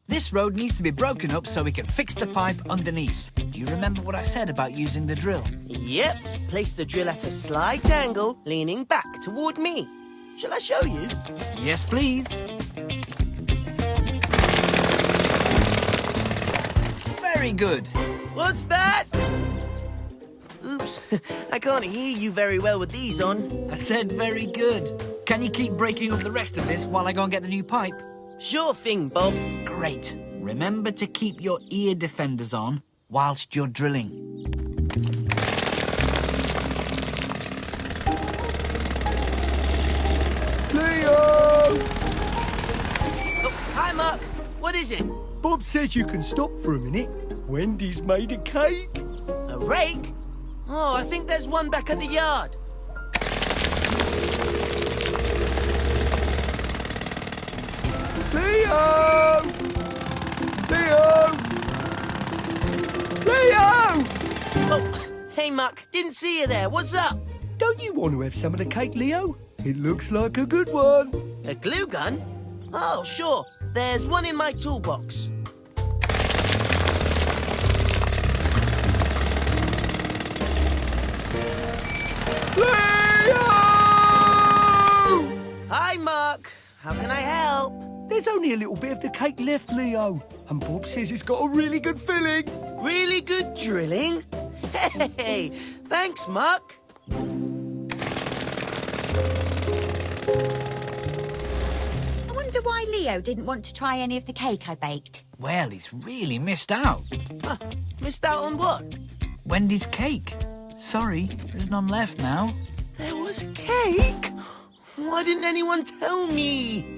This road needs to be broken up so we can fix the pipe underneath. Do you remember what I said about using the drill? Yep. Place the drill at a slight angle, leaning back toward me. Shall I show you? Yes, please. Very good. What's that? Oops, I can't hear you very well with these on. I said very good. Can you keep breaking up the rest of this while I go and get the new pipe? Sure thing, Bob. Great. Remember to keep your ear defenders on whilst you're drilling. Leo! Oh, hi, Muck. What is it? Bob says you can stop for a minute. Wendy's made a cake. A rake? Oh, I think there's one back at the yard. Leo! Leo! Leo! Oh, hey, Muck. Didn't see you there. What's up? Don't you want to have some of the cake, Leo? It looks like a good one. A glue gun? Oh, sure. There's one in my toolbox. Leo! Hi, Muck. How can I help? There's only a little bit of the cake left, Leo. And Bob says it's got a really good filling. Really good drilling? Hey, thanks, Muck. I wonder why Leo didn't want to try any of the cake I baked. Well, he's really missed out. Missed out on what? Wendy's cake. Sorry, there's none left now. There was cake? Why didn't anyone tell me?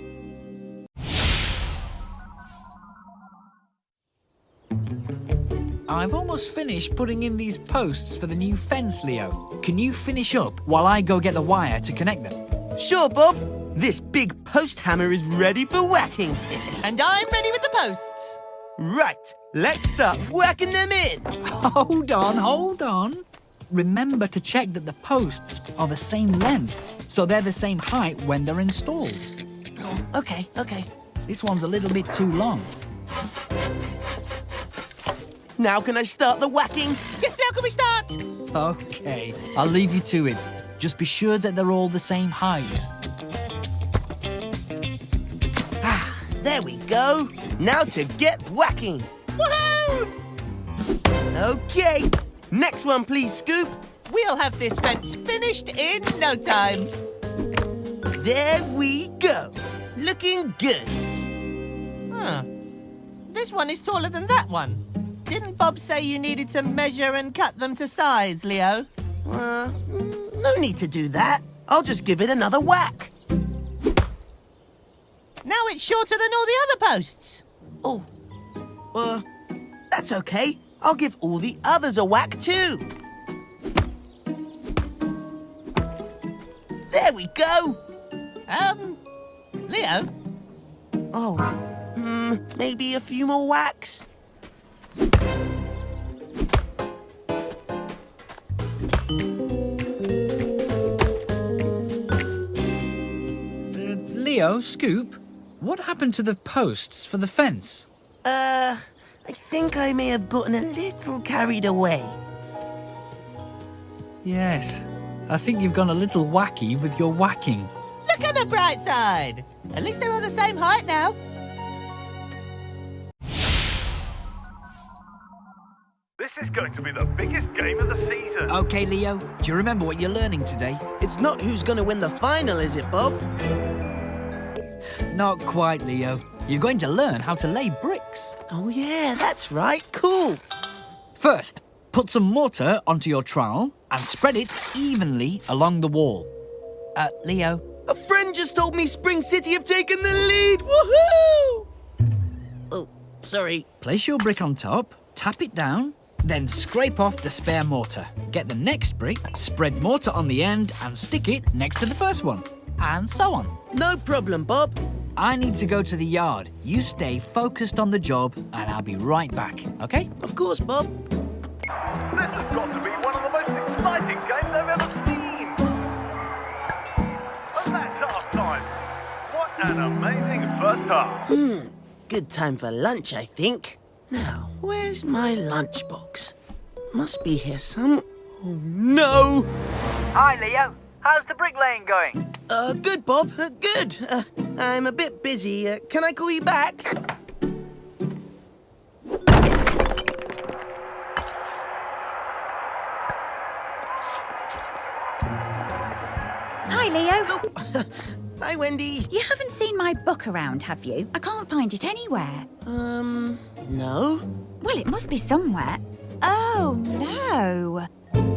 I've almost finished putting in these posts for the new fence, Leo. Can you finish up while I go get the wire to connect them? Sure, Bob. This big post hammer is ready for whacking. And I'm ready with the posts. Right, let's start whacking them in. Hold on. Remember to check that the posts are the same length, so they're the same height when they're installed. Okay. This one's a little bit too long. Now can I start the whacking? Yes, now can we start? Okay, I'll leave you to it. Just be sure that they're all the same height. There we go. Now to get whacking. Woohoo! Okay. Next one, please, Scoop. We'll have this fence finished in no time. There we go. Looking good. Huh. This one is taller than that one. Didn't Bob say you needed to measure and cut them to size, Leo? No need to do that. I'll just give it another whack. Now it's shorter than all the other posts. Oh, that's okay. I'll give all the others a whack too. There we go. Leo? Oh, maybe a few more whacks? Leo, Scoop, what happened to the posts for the fence? I think I may have gotten a little carried away. Yes, I think you've gone a little wacky with your whacking. Look on the bright side. At least they're all the same height now. This is going to be the biggest game of the season. Okay, Leo, do you remember what you're learning today? It's not who's going to win the final, is it, Bob? Not quite, Leo. You're going to learn how to lay bricks. Oh, yeah, that's right. Cool. First, put some mortar onto your trowel and spread it evenly along the wall. Leo. A friend just told me Spring City have taken the lead. Woohoo! Oh, sorry. Place your brick on top, tap it down, then scrape off the spare mortar. Get the next brick, spread mortar on the end and stick it next to the first one. And so on. No problem, Bob. I need to go to the yard. You stay focused on the job and I'll be right back, okay? Of course, Bob. This has got to be one of the most exciting games I've ever seen. And that's half time. What an amazing first half. good time for lunch, I think. Now, where's my lunchbox? Must be here some... Oh, no! Hi, Leo. How's the bricklaying going? Good, Bob. Good. I'm a bit busy. Can I call you back? Hi, Leo. Hi, Wendy. You haven't seen my book around, have you? I can't find it anywhere. No. Well, it must be somewhere. Oh, no. And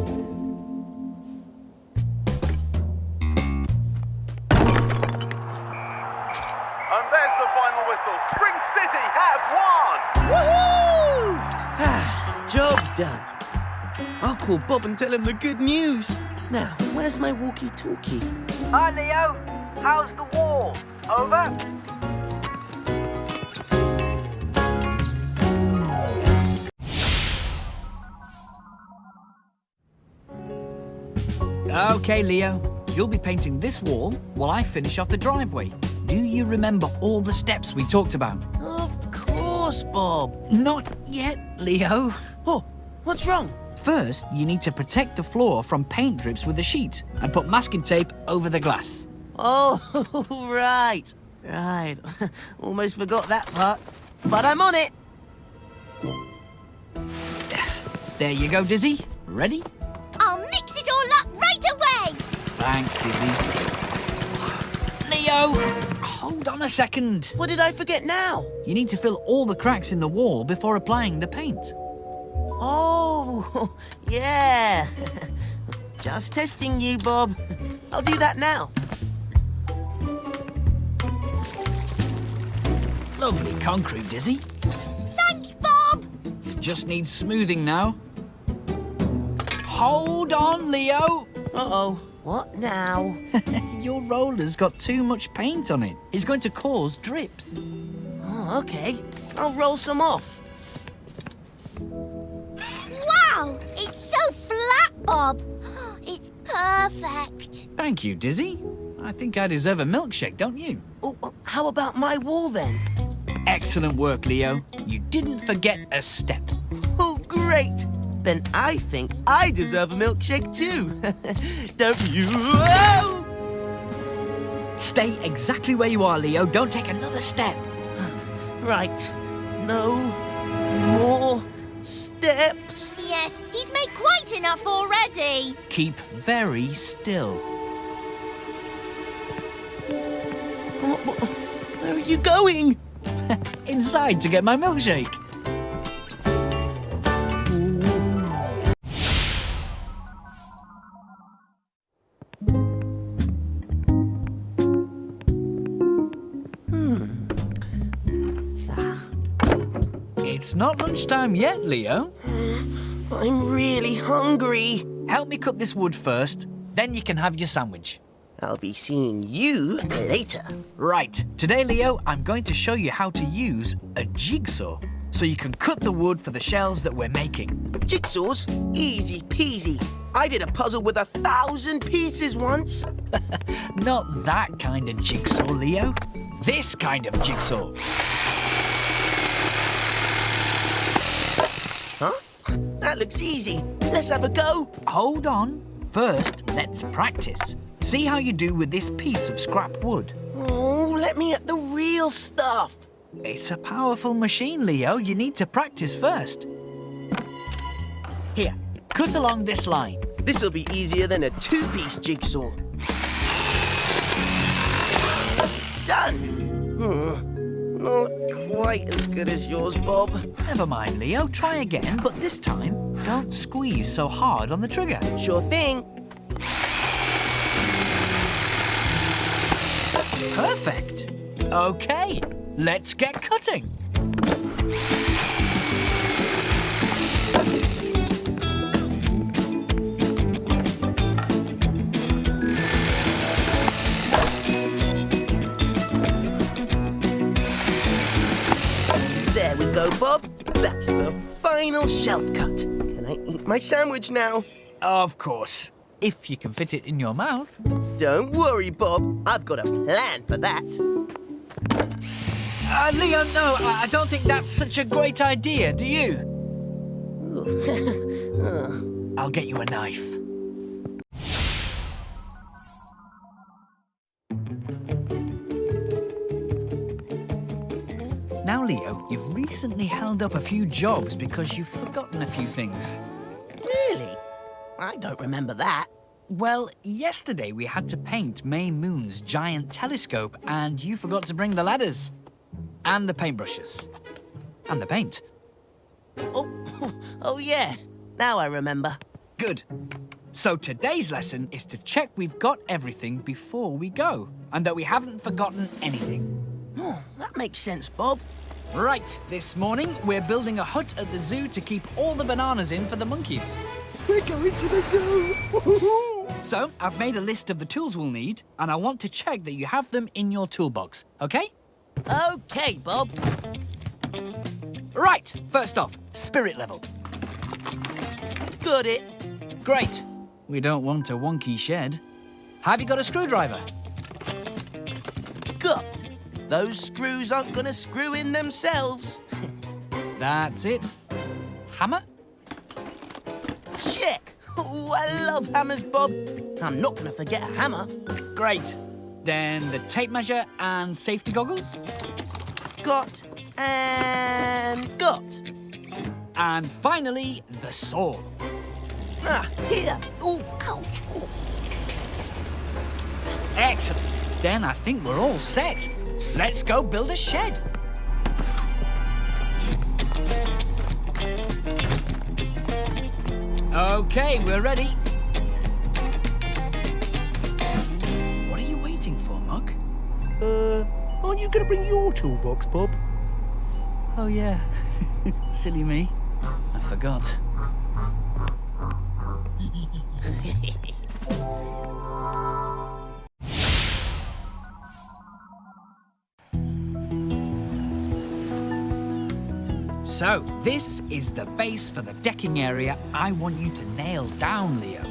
there's the final whistle. Spring City have won! Woohoo! Job done. I'll call Bob and tell him the good news. Now, where's my walkie-talkie? Hi, Leo. How's the wall? Over? OK, Leo. You'll be painting this wall while I finish off the driveway. Do you remember all the steps we talked about? Of course, Bob. Not yet, Leo. Oh, what's wrong? First, you need to protect the floor from paint drips with a sheet and put masking tape over the glass. Oh, right. Right. Almost forgot that part. But I'm on it. There you go, Dizzy. Ready? I'll mix it all up right away. Thanks, Dizzy. Leo, hold on a second. What did I forget now? You need to fill all the cracks in the wall before applying the paint. Oh, yeah. Just testing you, Bob. I'll do that now. Lovely concrete, Dizzy. Thanks, Bob. Just needs smoothing now. Hold on, Leo. Uh-oh. What now? Your roller's got too much paint on it. It's going to cause drips. Oh, okay. I'll roll some off. Wow, it's so flat, Bob. It's perfect. Thank you, Dizzy. I think I deserve a milkshake, don't you? Oh, how about my wall, then? Excellent work, Leo. You didn't forget a step. Oh, great. Then I think I deserve a milkshake, too. Don't you? Oh! Stay exactly where you are, Leo. Don't take another step. Right. No more steps. Yes, he's made quite enough already. Keep very still. Where are you going? Inside to get my milkshake. It's not lunchtime yet, Leo. I'm really hungry. Help me cut this wood first, then you can have your sandwich. I'll be seeing you later. Right, today, Leo, I'm going to show you how to use a jigsaw so you can cut the wood for the shelves that we're making. Jigsaws? Easy peasy. I did a puzzle with 1,000 pieces once. Not that kind of jigsaw, Leo. This kind of jigsaw. Huh? That looks easy. Let's have a go. Hold on. First, let's practice. See how you do with this piece of scrap wood. Oh, let me at the real stuff. It's a powerful machine, Leo. You need to practice first. Here, cut along this line. This'll be easier than a two-piece jigsaw. Done. Not quite as good as yours, Bob. Never mind, Leo. Try again, but this time, don't squeeze so hard on the trigger. Sure thing. Perfect. Okay, let's get cutting. There we go, Bob. That's the final shelf cut. Can I eat my sandwich now? Of course, if you can fit it in your mouth. Don't worry, Bob. I've got a plan for that. Leo, no, I don't think that's such a great idea, do you? I'll get you a knife. Now, Leo, you've recently held up a few jobs because you've forgotten a few things. Really? I don't remember that. Well, yesterday we had to paint May Moon's giant telescope and you forgot to bring the ladders. And the paintbrushes. And the paint. Oh yeah. Now I remember. Good. So today's lesson is to check we've got everything before we go and that we haven't forgotten anything. Oh, that makes sense, Bob. Right, this morning we're building a hut at the zoo to keep all the bananas in for the monkeys. We're going to the zoo. Woohoo! So, I've made a list of the tools we'll need, and I want to check that you have them in your toolbox, okay? Okay, Bob. Right, first off, spirit level. Got it. Great. We don't want a wonky shed. Have you got a screwdriver? Got. Those screws aren't gonna screw in themselves. That's it. Hammer? Check. Oh, I love hammers, Bob. I'm not gonna forget a hammer. Great. Then the tape measure and safety goggles? Got and got. And finally, the saw. Ah, here. Oh, ouch. Oh. Excellent. Then I think we're all set. Let's go build a shed. Okay, we're ready. What are you waiting for, Muck? Aren't you going to bring your toolbox, Bob? Oh, yeah. Silly me. I forgot. So, this is the base for the decking area I want you to nail down, Leo.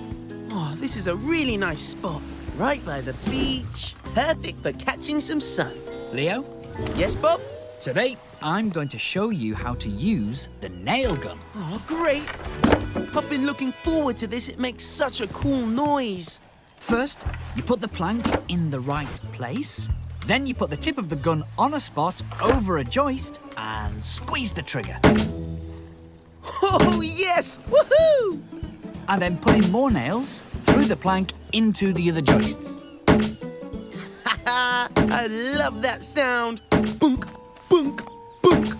Oh, this is a really nice spot. Right by the beach. Perfect for catching some sun. Leo, Yes, Bob? today I'm going to show you how to use the nail gun. Oh, great. I've been looking forward to this. It makes such a cool noise. First, you put the plank in the right place. Then you put the tip of the gun on a spot over a joist and squeeze the trigger. Oh, yes! Woohoo! And then put in more nails through the plank into the other joists. I love that sound. Bunk, bunk, bunk.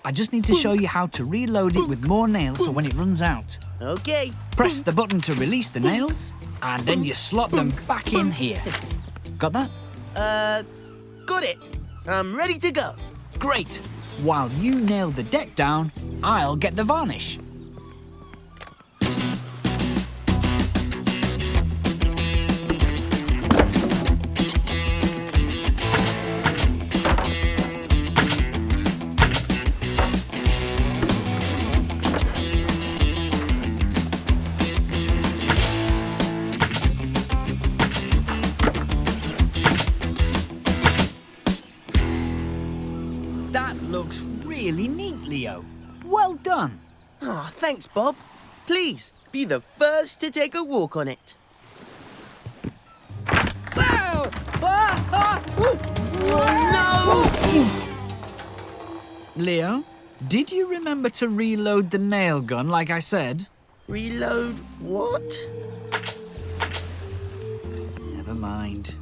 I just need to show you how to reload it with more nails for when it runs out. Okay. Press the button to release the nails, and then you slot them back in here. Got that? Got it. I'm ready to go. Great. While you nail the deck down, I'll get the varnish. That looks really neat, Leo. Well done. Oh, thanks, Bob. Please, be the first to take a walk on it. Wow! Oh, no! Leo, did you remember to reload the nail gun like I said? Reload what? Never mind.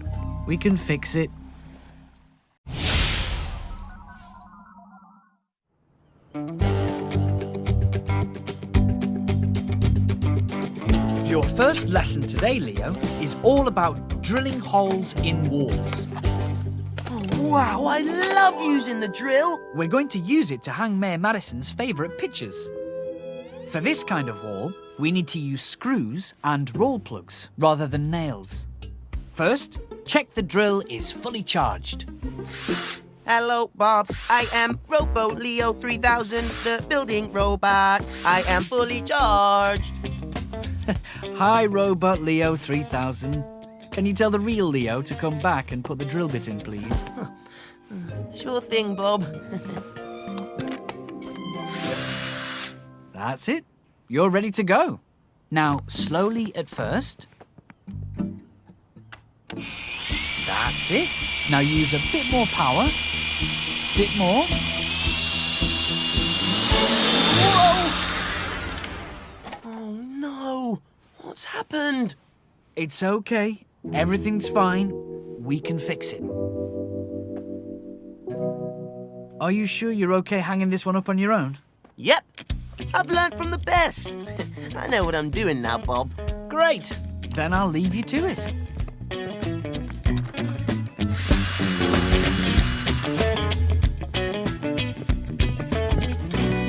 We can fix it. Your first lesson today, Leo, is all about drilling holes in walls. Oh, wow, I love using the drill. We're going to use it to hang Mayor Madison's favourite pictures. For this kind of wall, we need to use screws and roll plugs rather than nails. First, check the drill is fully charged. Hello, Bob. I am Robo Leo 3000, the building robot. I am fully charged. Hi, Robot Leo 3000. Can you tell the real Leo to come back and put the drill bit in, please? Sure thing, Bob. That's it. You're ready to go. Now, slowly at first. That's it. Now use a bit more power. Bit more. Oh no! What's happened? It's okay. Everything's fine. We can fix it. Are you sure you're okay hanging this one up on your own? Yep. I've learned from the best. I know what I'm doing now, Bob. Great. Then I'll leave you to it.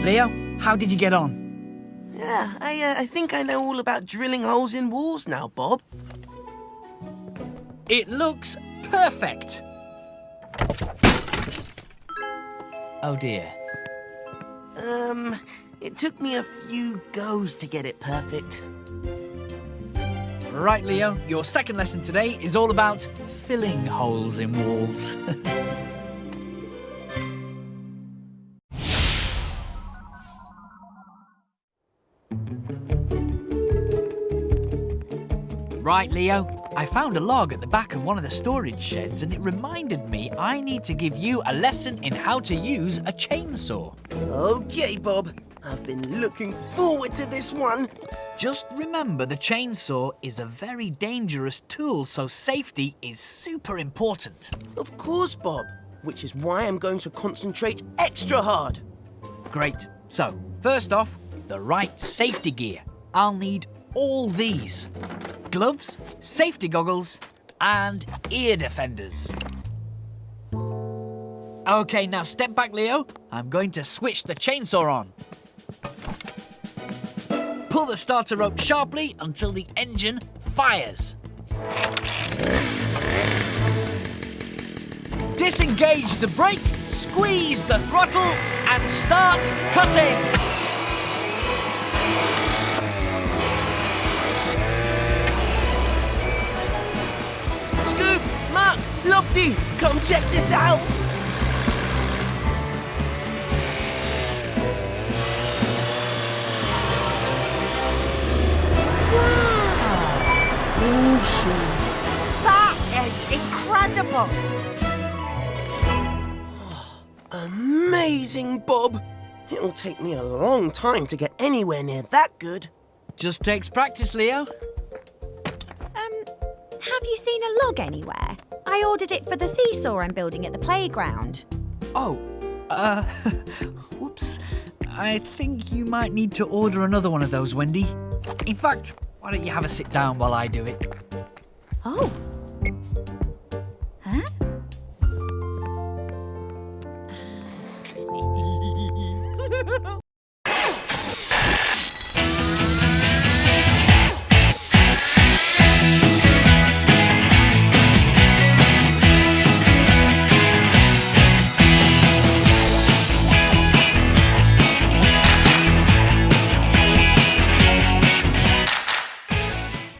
Leo, how did you get on? Yeah, I think I know all about drilling holes in walls now, Bob. It looks perfect. Oh dear. It took me a few goes to get it perfect. Right, Leo, your second lesson today is all about filling holes in walls. Right, Leo, I found a log at the back of one of the storage sheds and it reminded me I need to give you a lesson in how to use a chainsaw. Okay, Bob. I've been looking forward to this one. Just remember the chainsaw is a very dangerous tool, so safety is super important. Of course, Bob. Which is why I'm going to concentrate extra hard. Great. So, first off, the right safety gear. I'll need all these. Gloves, safety goggles, and ear defenders. Okay, now step back, Leo. I'm going to switch the chainsaw on. Pull the starter rope sharply until the engine fires. Disengage the brake, squeeze the throttle, and start cutting. Scoop, Muck, Lofty, come check this out. Awesome. That is incredible! Amazing, Bob. It'll take me a long time to get anywhere near that good. Just takes practice, Leo. Have you seen a log anywhere? I ordered it for the seesaw I'm building at the playground. Oh, whoops. I think you might need to order another one of those, Wendy. In fact, why don't you have a sit down while I do it? Oh. Huh?